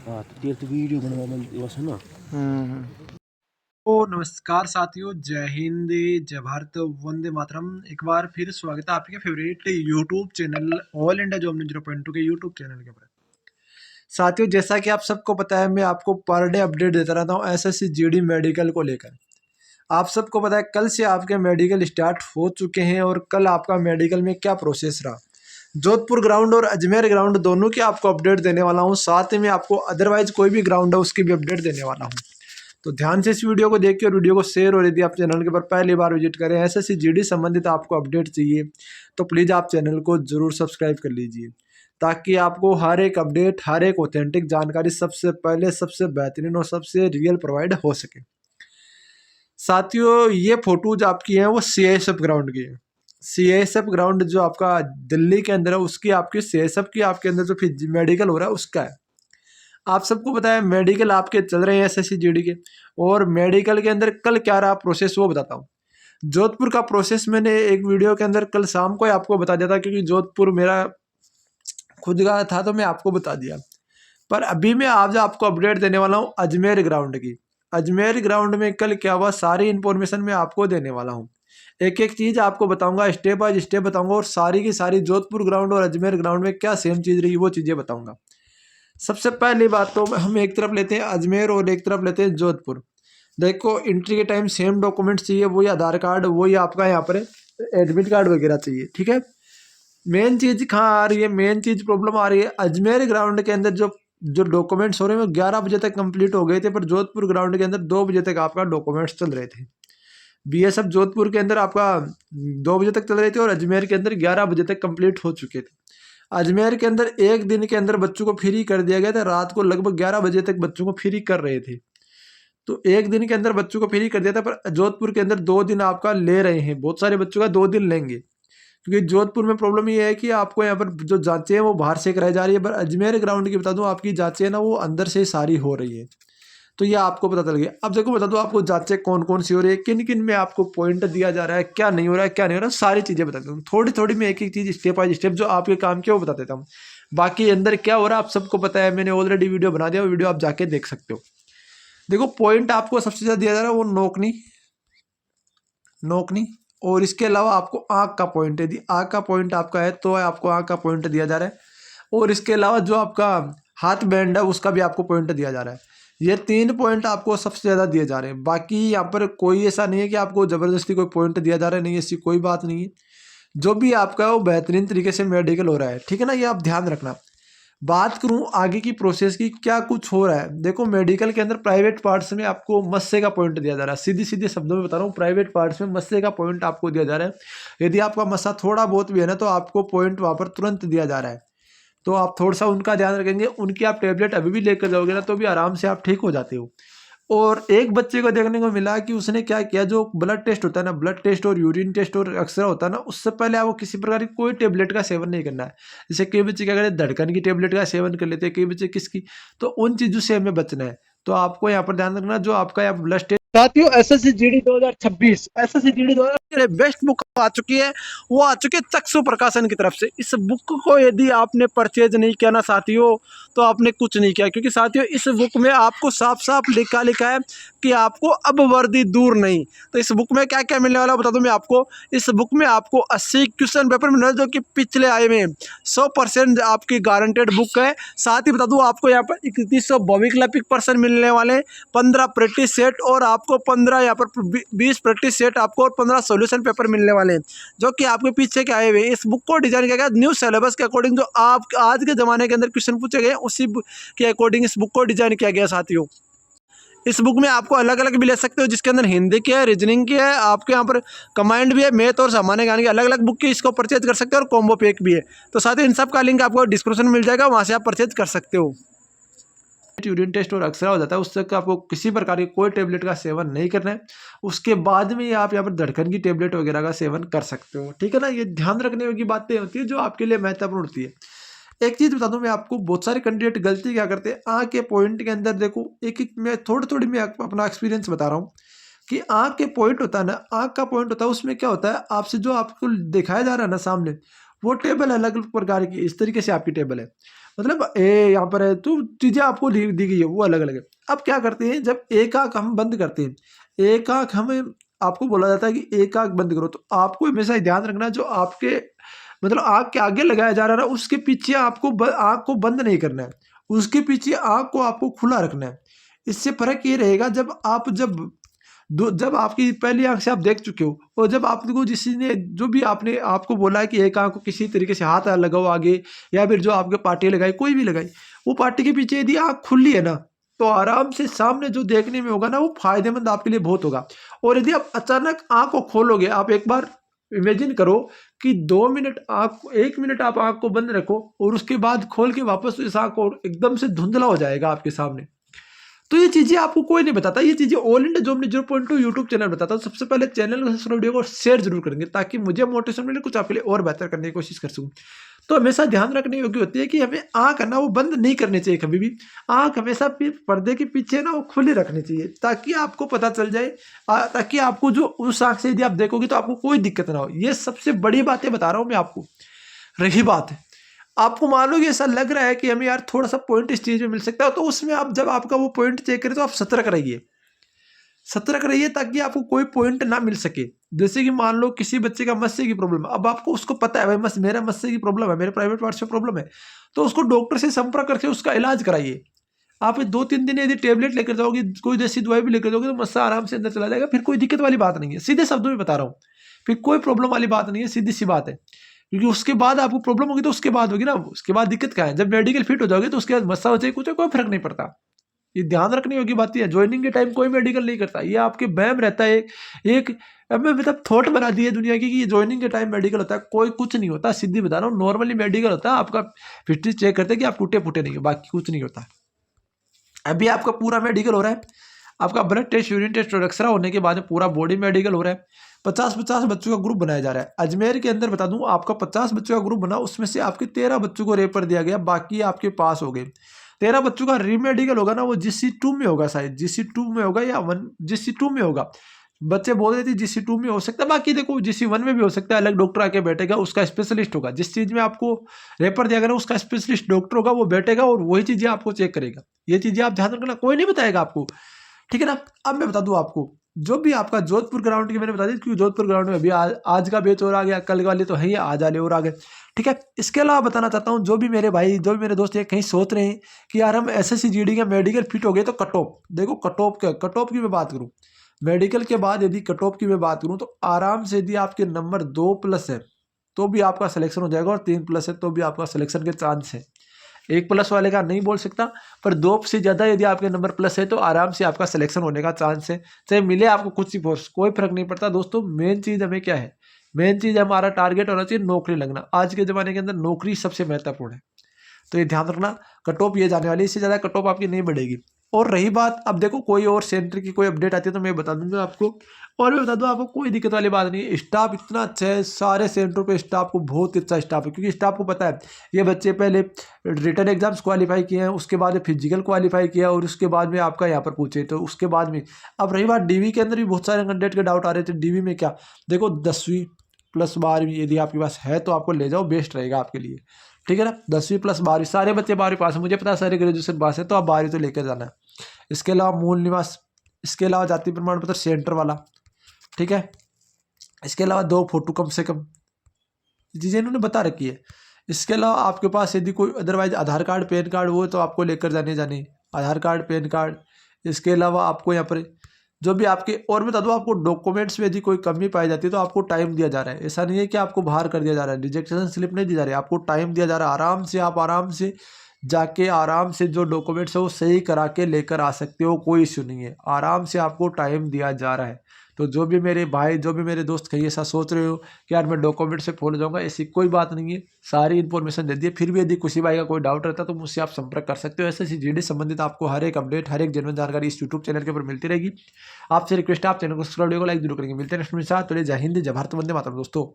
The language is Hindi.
हाँ तो तेरे तो वीडियो बनवा मिलती बस है ना। हम्म। तो नमस्कार साथियों, जय हिंद, जय भारत, वंदे मातरम। एक बार फिर स्वागत है आपके favourite YouTube channel all India job news 0.2 के यूट्यूब चैनल के ऊपर। साथियों, जैसा कि आप सबको पता है, मैं आपको पर डे अपडेट देता रहता हूँ एसएससी जीडी मेडिकल को लेकर। आप सबको पता है कल से आपके मेडिकल स्टार्ट हो चुके हैं और कल आपका मेडिकल में क्या प्रोसेस रहा। जोधपुर ग्राउंड और अजमेर ग्राउंड दोनों की आपको अपडेट देने वाला हूँ, साथ ही में आपको अदरवाइज कोई भी ग्राउंड है उसकी भी अपडेट देने वाला हूँ। तो ध्यान से इस वीडियो को देखिए और वीडियो को शेयर, और यदि आप चैनल के ऊपर पहली बार विजिट करें, एसएससी जीडी संबंधित आपको अपडेट चाहिए तो प्लीज़ आप चैनल को जरूर सब्सक्राइब कर लीजिए, ताकि आपको हर एक अपडेट, हर एक ऑथेंटिक जानकारी सबसे पहले, सबसे बेहतरीन और सबसे रियल प्रोवाइड हो सके। साथियों, ये फोटोज आपकी हैं वो सीआईएसएफ ग्राउंड की है। सीआईएसएफ ग्राउंड जो आपका दिल्ली के अंदर है, उसकी आपकी सीआईएसएफ की आपके अंदर जो मेडिकल हो रहा है उसका है। आप सबको पता है मेडिकल आपके चल रहे हैं एसएससी जीडी के, और मेडिकल के अंदर कल क्या रहा प्रोसेस वो बताता हूँ। जोधपुर का प्रोसेस मैंने एक वीडियो के अंदर कल शाम को ही आपको बता दिया था, क्योंकि जोधपुर मेरा खुद का था तो मैं आपको बता दिया। पर अभी मैं आज आपको अपडेट देने वाला हूँ अजमेर ग्राउंड की। अजमेर ग्राउंड में कल क्या हुआ, सारी इन्फॉर्मेशन मैं आपको देने वाला हूँ। एक एक चीज़ आपको बताऊंगा, स्टेप बाय स्टेप बताऊंगा, और सारी की सारी जोधपुर ग्राउंड और अजमेर ग्राउंड में क्या सेम चीज़ रही वो चीज़ें बताऊंगा। सबसे पहली बात तो हम एक तरफ लेते हैं अजमेर और एक तरफ लेते हैं जोधपुर। देखो, एंट्री के टाइम सेम डॉक्यूमेंट्स चाहिए, वही आधार कार्ड, वही आपका यहाँ पर एडमिट कार्ड वगैरह चाहिए, ठीक है। मेन चीज़ कहाँ आ रही है, मेन चीज़ प्रॉब्लम आ रही है अजमेर ग्राउंड के अंदर जो जो डॉक्यूमेंट्स हो रहे हैं वो 11 बजे तक कंप्लीट हो गए थे, पर जोधपुर ग्राउंड के अंदर 2 बजे तक आपका डॉक्यूमेंट्स चल रहे थे। बीएसएफ जोधपुर के अंदर आपका 2 बजे तक चल रहे थे और अजमेर के अंदर 11 बजे तक कंप्लीट हो चुके थे। अजमेर के अंदर एक दिन के अंदर बच्चों को फ्री कर दिया गया था, रात को लगभग 11 बजे तक बच्चों को फ्री कर रहे थे। तो एक दिन के अंदर बच्चों को फ्री कर दिया था, पर जोधपुर के अंदर 2 दिन आपका ले रहे हैं, बहुत सारे बच्चों का 2 दिन लेंगे। क्योंकि जोधपुर में प्रॉब्लम ये है कि आपको यहाँ पर जो जांचें हैं वो बाहर से कराई जा रही है, पर अजमेर ग्राउंड की बता दूं आपकी जांचें हैं ना वो अंदर से सारी हो रही है। तो ये आपको पता चल गया। अब देखो बता दो आपको जांचें कौन कौन सी हो रही है, किन किन में आपको पॉइंट दिया जा रहा है, क्या नहीं हो रहा है, क्या नहीं हो रहा है, सारी चीज़ें बता देता हूँ। थोड़ी थोड़ी मैं एक एक चीज़ स्टेप बाय स्टेप जो आपके काम के वो बता देता हूँ। बाकी अंदर क्या हो रहा है आप सबको पता है, मैंने ऑलरेडी वीडियो बना दिया, वो वीडियो आप जाके देख सकते हो। देखो, पॉइंट आपको सबसे ज़्यादा दिया जा रहा है वो नोकनी, नोकनी, और इसके अलावा आपको आँख का पॉइंट, यदि आँख का पॉइंट आपका है तो आपको आँख का पॉइंट दिया जा रहा है, और इसके अलावा जो आपका हाथ बैंड है उसका भी आपको पॉइंट दिया जा रहा है। ये 3 पॉइंट आपको सबसे ज़्यादा दिए जा रहे हैं। बाकी यहाँ पर कोई ऐसा नहीं है कि आपको ज़बरदस्ती कोई पॉइंट दिया जा रहा है, नहीं, ऐसी कोई बात नहीं है। जो भी आपका है वो बेहतरीन तरीके से मेडिकल हो रहा है, ठीक है ना, ये आप ध्यान रखना। बात करूं आगे की प्रोसेस की, क्या कुछ हो रहा है। देखो, मेडिकल के अंदर प्राइवेट पार्ट्स में आपको मस्से का पॉइंट दिया जा रहा है, सीधी सीधे शब्दों में बता रहा हूँ, प्राइवेट पार्ट्स में मस्से का पॉइंट आपको दिया जा रहा है। यदि आपका मस्सा थोड़ा बहुत भी है ना तो आपको पॉइंट वहाँ पर तुरंत दिया जा रहा है। तो आप थोड़ा सा उनका ध्यान रखेंगे, उनकी आप टेबलेट अभी भी लेकर जाओगे ना तो भी आराम से आप ठीक हो जाते हो। और एक बच्चे को देखने को मिला कि उसने क्या किया, जो ब्लड टेस्ट होता है ना, ब्लड टेस्ट और यूरिन टेस्ट और एक्सरे होता है ना, उससे पहले आपको किसी प्रकार की कोई टेबलेट का सेवन नहीं करना है। जैसे कई बच्चे क्या करते हैं, धड़कन की टेबलेट का सेवन कर लेते हैं, कई बच्चे किसकी, तो उन चीज़ों से हमें बचना है। तो आपको यहाँ पर ध्यान रखना, जो आपका यहाँ ब्लड टेस्ट। साथियों, SSC GD 2026, SSC GD 2000 best book आ चुकी है, वो आ चुकी है चक्षु प्रकाशन की तरफ से। इस बुक को यदि आपने परचेज नहीं किया ना साथियों, तो आपने कुछ नहीं किया, क्योंकि साथियों इस बुक में आपको साफ साफ लिखा लिखा है कि आपको अब वर्दी दूर नहीं। तो इस बुक में क्या क्या मिलने वाला बता दूं मैं आपको। इस बुक में आपको 80 क्वेश्चन पेपर मिलने वाले, जो कि पिछले आए में 100% आपकी गारंटेड बुक है। साथ ही बता दूं आपको यहाँ पर 3122% मिलने वाले, 15 प्रैक्टिस सेट, और आपको 15 यहाँ पर 20 प्रैक्टिस सेट आपको, और 15 सॉल्यूशन पेपर मिलने वाले हैं, जो कि आपके पीछे के आए हुए। इस बुक को डिजाइन किया गया न्यू सिलेबस के अकॉर्डिंग, जो आप आज के ज़माने के अंदर क्वेश्चन पूछे गए उसी के अकॉर्डिंग इस बुक को डिजाइन किया गया साथियों। इस बुक में आपको अलग अलग भी ले सकते हो, जिसके अंदर हिंदी की है, रीजनिंग की है, आपके यहाँ पर कमांड भी है, मैथ और सामान्य ज्ञान की अलग अलग बुक की इसको परचेज कर सकते हो, और कॉम्बो पैक भी है। तो साथ ही इन सब का लिंक आपको डिस्क्रिप्शन में मिल जाएगा, वहाँ से आप परचेज कर सकते हो। यूरिन टेस्ट और एक्सरे हो जाता है, उससे आपको किसी प्रकार की कोई टेबलेट का सेवन नहीं करना है। उसके बाद में आप यहाँ पर धड़कन की टेबलेट वगैरह का सेवन कर सकते हो, ठीक है ना। ये ध्यान रखने की बातें होती है जो आपके लिए महत्वपूर्ण होती है। एक चीज़ बता दूं मैं आपको, बहुत सारे कैंडिडेट गलती क्या करते हैं, आँख के पॉइंट के अंदर देखो, एक एक मैं थोड़ी थोड़ी मैं अपना एक्सपीरियंस बता रहा हूँ कि आँख के पॉइंट होता है ना, आँख का पॉइंट होता है, उसमें क्या होता है, आपसे जो आपको दिखाया जा रहा है ना सामने, वो टेबल अलग अलग प्रकार की, इस तरीके से आपकी टेबल है, मतलब ए यहाँ पर है तो चीज़ें आपको दी गई है वो अलग अलग है। अब क्या करते हैं, जब एक आँख हम बंद करते हैं, एक आँख हमें आपको बोला जाता है कि एक आँख बंद करो, तो आपको हमेशा ये ध्यान रखना जो आपके मतलब आँख के आगे लगाया जा रहा है उसके पीछे आपको आँख को बंद नहीं करना है, उसके पीछे आँख को आपको खुला रखना है। इससे फ़र्क ये रहेगा जब आपकी पहली आँख से आप देख चुके हो और जब आपको किसी ने जो भी आपने आपको बोला है कि एक आँख को किसी तरीके से हाथ लगाओ आगे, या फिर जो आपके पार्टी लगाई कोई भी लगाई, वो पार्टी के पीछे यदि आँख खुली है ना, तो आराम से सामने जो देखने में होगा ना वो फायदेमंद आपके लिए बहुत होगा। और यदि आप अचानक आँख को खोलोगे, आप एक बार इमेजिन करो कि 2 मिनट 1 मिनट आप आँख को बंद रखो और उसके बाद खोल के वापस इस आँख को एकदम से धुंधला हो जाएगा आपके सामने। तो ये चीज़ें आपको कोई नहीं बताता, ये चीज़ें all India job 0.2 YouTube channel बताता है। सबसे पहले चैनल को वीडियो को शेयर जरूर करेंगे ताकि मुझे मोटिवेशन मिले, कुछ आपके लिए और बेहतर करने की कोशिश कर सकूँ। तो हमेशा ध्यान रखने योग्य होती है कि हमें आँख है ना वो बंद नहीं करनी चाहिए कभी भी। आँख हमेशा पर्दे के पीछे ना वो खुली रखनी चाहिए ताकि आपको पता चल जाए, ताकि आपको जो उस आँख से यदि आप देखोगे तो आपको कोई दिक्कत ना हो। ये सबसे बड़ी बातें बता रहा हूँ मैं आपको। रही बात है आपको मान लो कि ऐसा लग रहा है कि हमें यार थोड़ा सा पॉइंट इस चीज़ में मिल सकता है, तो उसमें आप जब आपका वो पॉइंट चेक करें तो आप सतर्क रहिए ताकि आपको कोई पॉइंट ना मिल सके। जैसे कि मान लो किसी बच्चे का मस्से की प्रॉब्लम है, अब आपको उसको पता है भाई मेरा मस्से की प्रॉब्लम है, मेरे प्राइवेट पार्ट्स में प्रॉब्लम है, तो उसको डॉक्टर से संपर्क करके उसका इलाज कराइए। आप 2-3 दिन यदि टेबलेट लेकर जाओगे, कोई देसी दवाई भी लेकर जाओगे तो मस्सा आराम से अंदर चला जाएगा, फिर कोई दिक्कत वाली बात नहीं है। सीधे शब्दों में बता रहा हूँ, फिर कोई प्रॉब्लम वाली बात नहीं है, सीधी सी बात है। क्योंकि उसके बाद आपको प्रॉब्लम होगी तो उसके बाद होगी ना, उसके बाद दिक्कत क्या है, जब मेडिकल फिट हो जाओगे तो उसके बाद मस्सा हो जाए कुछ कोई फर्क नहीं पड़ता। ये ध्यान रखने योग्य बात है। ज्वाइनिंग के टाइम कोई मेडिकल नहीं करता, ये आपके बैम रहता है एक हमें मतलब थॉट बना दी है दुनिया की कि ज्वाइनिंग के टाइम मेडिकल होता है। कोई कुछ नहीं होता, सीधी बता रहा हूँ। नॉर्मली मेडिकल होता है, आपका फिटनेस चेक करते हैं कि आप टूटे फूटे नहीं हो, बाकी कुछ नहीं होता। अभी आपका पूरा मेडिकल हो रहा है, आपका ब्लड टेस्ट, यूरिन टेस्ट और एक्सरा होने के बाद में पूरा बॉडी मेडिकल हो रहा है। 50-50 बच्चों का ग्रुप बनाया जा रहा है। अजमेर के अंदर बता दूं आपका 50 बच्चों का ग्रुप बना, उसमें से आपके 13 बच्चों को रेफर दिया गया, बाकी आपके पास हो गए। 13 बच्चों का रीमेडिकल होगा ना, वो GC2 में होगा, शायद GC2 में होगा या GC2 में होगा। बच्चे बोल रहे थे GC2 में हो सकता है, बाकी देखो GC1 में भी हो सकता है। अलग डॉक्टर आके बैठेगा, उसका स्पेशलिस्ट होगा, जिस चीज़ में आपको रेफर दिया गया ना उसका स्पेशलिस्ट डॉक्टर होगा, वो बैठेगा और वही चीज़ें आपको चेक करेगा। ये चीज़ें आप ध्यान रखना, कोई नहीं बताएगा आपको, ठीक है ना। अब मैं बता दूं आपको, जो भी आपका जोधपुर ग्राउंड की मैंने बता दी, क्योंकि जोधपुर ग्राउंड में अभी आज का बैच और आ गया, कल वाले तो है ही, आज वाले और आ गए, ठीक है। इसके अलावा बताना चाहता हूँ, जो भी मेरे भाई, जो भी मेरे दोस्त ये कहीं सोच रहे हैं कि यार हम SSC GD का मेडिकल फिट हो गए तो कट ऑफ, देखो कट ऑफ की मैं बात करूँ, मेडिकल के बाद यदि कट ऑफ की मैं बात करूँ तो आराम से यदि आपके नंबर 2+ है तो भी आपका सिलेक्शन हो जाएगा, और 3+ है तो भी आपका सिलेक्शन के चांस है। 1+ वाले का नहीं बोल सकता, पर 2 से ज़्यादा यदि आपके नंबर प्लस है तो आराम से आपका सिलेक्शन होने का चांस है। चाहे मिले आपको कुछ ही पोस्ट, कोई फर्क नहीं पड़ता दोस्तों। मेन चीज़ हमें क्या है, मेन चीज़ हमारा टारगेट होना चाहिए नौकरी लगना। आज के ज़माने के अंदर नौकरी सबसे महत्वपूर्ण है, तो ये ध्यान रखना। कट ऑफ ये जाने वाली, इससे ज़्यादा कट ऑफ आपकी नहीं बढ़ेगी। और रही बात, अब देखो कोई और सेंटर की कोई अपडेट आती है तो मैं बता दूंगा आपको, और मैं बता दूं आपको कोई दिक्कत वाली बात नहीं है। स्टाफ इतना अच्छा है, सारे सेंटरों पे स्टाफ को बहुत अच्छा स्टाफ है, क्योंकि स्टाफ को पता है ये बच्चे पहले रिटन एग्जाम्स क्वालिफाई किए हैं, उसके बाद फिजिकल क्वालिफाई किया, और उसके बाद में आपका यहाँ पर पूछे तो उसके बाद में। अब रही बात DV के अंदर भी बहुत सारे कैंडिडेट के डाउट आ रहे थे, DV में क्या, देखो 10वीं प्लस 12वीं यदि आपके पास है तो आपको ले जाओ, बेस्ट रहेगा आपके लिए, ठीक है ना। 10वीं प्लस 12वीं, सारे बच्चे 12वीं पास है, मुझे पता है सारे ग्रेजुएशन पास है, तो आप 12वीं तो लेकर जाना है। इसके अलावा मूल निवास, इसके अलावा जाति प्रमाण पत्र सेंटर वाला, ठीक है। इसके अलावा 2 फोटो कम से कम, चीज़ें इन्होंने बता रखी है। इसके अलावा आपके पास यदि कोई अदरवाइज आधार कार्ड, पैन कार्ड, वो तो आपको लेकर जाने आधार कार्ड, पैन कार्ड। इसके अलावा आपको यहाँ पर जो भी आपके, और बता दो आपको डॉक्यूमेंट्स में यदि कोई कमी पाई जाती है तो आपको टाइम दिया जा रहा है। ऐसा नहीं है कि आपको बाहर कर दिया जा रहा है, रिजेक्शन स्लिप नहीं दी जा रही है, आपको टाइम दिया जा रहा है। आराम से आप आराम से जाके आराम से जो डॉक्यूमेंट्स है वो सही करा के लेकर आ सकते हो, कोई इश्यू नहीं है। आराम से आपको टाइम दिया जा रहा है। तो जो भी मेरे भाई, जो भी मेरे दोस्त कहीं ऐसा सोच रहे हो कि यार मैं डॉक्यूमेंट से फॉलो जाऊंगा, ऐसी कोई बात नहीं है, सारी इन्फॉर्मेशन दे दी है। फिर भी यदि किसी भाई का कोई डाउट रहता है तो मुझसे आप संपर्क कर सकते हो। SSC GD संबंधित आपको हर एक अपडेट, हर एक जेन्युइन जानकारी इस यूट्यूब चैनल के ऊपर मिलती रहेगी। आपसे रिक्वेस्ट है, आप चैनल को सब्सक्राइब लाइक जरूर करेंगे। मिलते हैं नेक्स्ट में साथ, तो जय हिंद, जय भारत, वंदे मातरम दोस्तों।